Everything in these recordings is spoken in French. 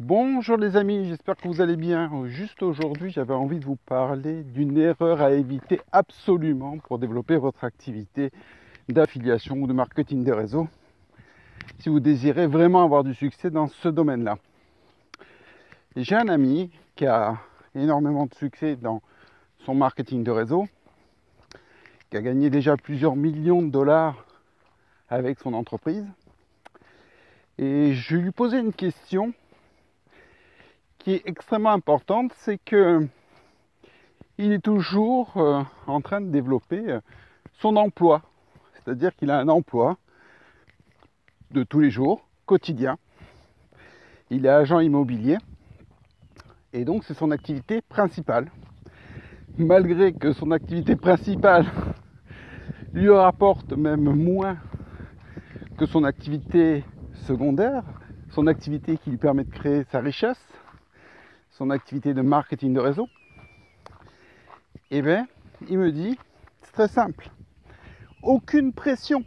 Bonjour les amis, j'espère que vous allez bien. Juste aujourd'hui, j'avais envie de vous parler d'une erreur à éviter absolument pour développer votre activité d'affiliation ou de marketing des réseaux si vous désirez vraiment avoir du succès dans ce domaine-là. J'ai un ami qui a énormément de succès dans son marketing de réseau, qui a gagné déjà plusieurs millions de dollars avec son entreprise. Et je lui posais une question qui est extrêmement importante, c'est que il est toujours en train de développer son emploi. C'est-à-dire qu'il a un emploi de tous les jours, quotidien. Il est agent immobilier et donc c'est son activité principale. Malgré que son activité principale lui rapporte même moins que son activité secondaire, son activité qui lui permet de créer sa richesse, son activité de marketing de réseau, eh bien, il me dit, c'est très simple, aucune pression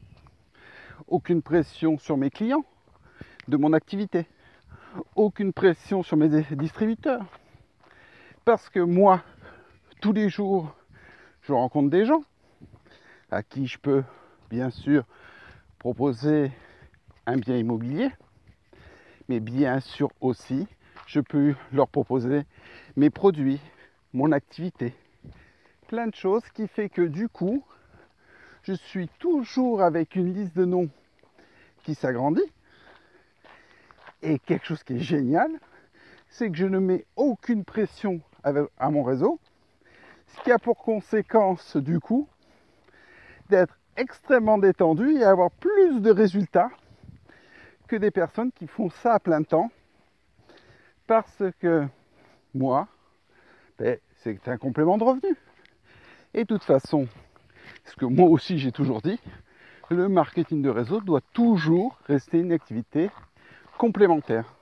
sur mes clients de mon activité, aucune pression sur mes distributeurs, parce que moi, tous les jours, je rencontre des gens à qui je peux bien sûr proposer un bien immobilier, mais bien sûr aussi, je peux leur proposer mes produits, mon activité, plein de choses qui fait que du coup, je suis toujours avec une liste de noms qui s'agrandit. Et quelque chose qui est génial, c'est que je ne mets aucune pression à mon réseau, ce qui a pour conséquence du coup d'être extrêmement détendu et avoir plus de résultats que des personnes qui font ça à plein temps, parce que moi, c'est un complément de revenu. Et de toute façon, ce que moi aussi j'ai toujours dit, le marketing de réseau doit toujours rester une activité complémentaire.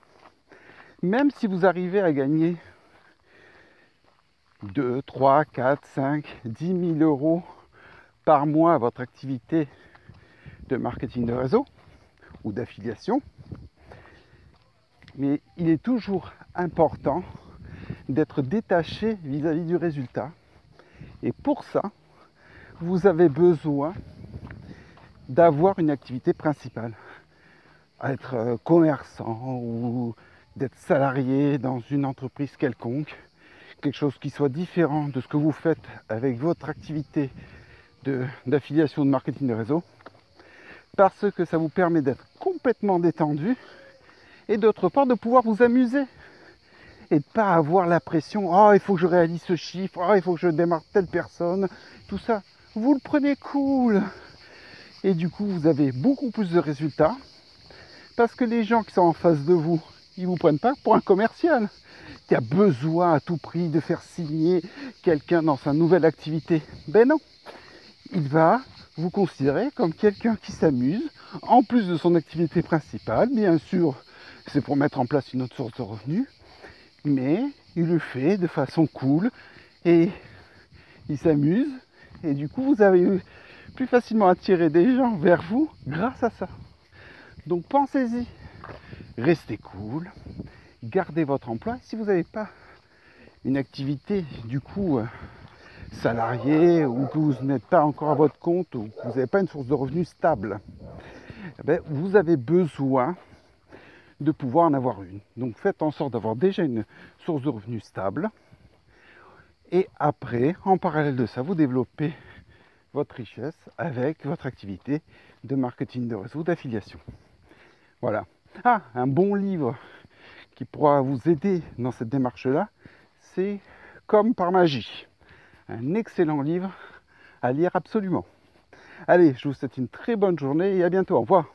Même si vous arrivez à gagner 2, 3, 4, 5, 10 000 euros par mois à votre activité de marketing de réseau ou d'affiliation, mais il est toujours important d'être détaché vis-à-vis du résultat. Et pour ça, vous avez besoin d'avoir une activité principale. Être commerçant ou d'être salarié dans une entreprise quelconque, quelque chose qui soit différent de ce que vous faites avec votre activité d'affiliation de marketing de réseau, parce que ça vous permet d'être complètement détendu et d'autre part de pouvoir vous amuser et de ne pas avoir la pression, oh il faut que je réalise ce chiffre, oh il faut que je démarre telle personne, tout ça. Vous le prenez cool et du coup vous avez beaucoup plus de résultats parce que les gens qui sont en face de vous, ils ne vous prennent pas pour un commercial qui a besoin à tout prix de faire signer quelqu'un dans sa nouvelle activité. Ben non, il va vous considérer comme quelqu'un qui s'amuse, en plus de son activité principale. Bien sûr, c'est pour mettre en place une autre source de revenus, mais il le fait de façon cool et il s'amuse. Et du coup, vous avez plus facilement attiré des gens vers vous grâce à ça. Donc pensez-y, restez cool, gardez votre emploi. Si vous n'avez pas une activité du coup salarié ou que vous n'êtes pas encore à votre compte ou que vous n'avez pas une source de revenus stable, vous avez besoin de pouvoir en avoir une. Donc faites en sorte d'avoir déjà une source de revenus stable et après, en parallèle de ça, vous développez votre richesse avec votre activité de marketing de réseau, d'affiliation. Voilà. Ah, un bon livre qui pourra vous aider dans cette démarche-là, c'est Comme par magie. Un excellent livre à lire absolument. Allez, je vous souhaite une très bonne journée et à bientôt. Au revoir.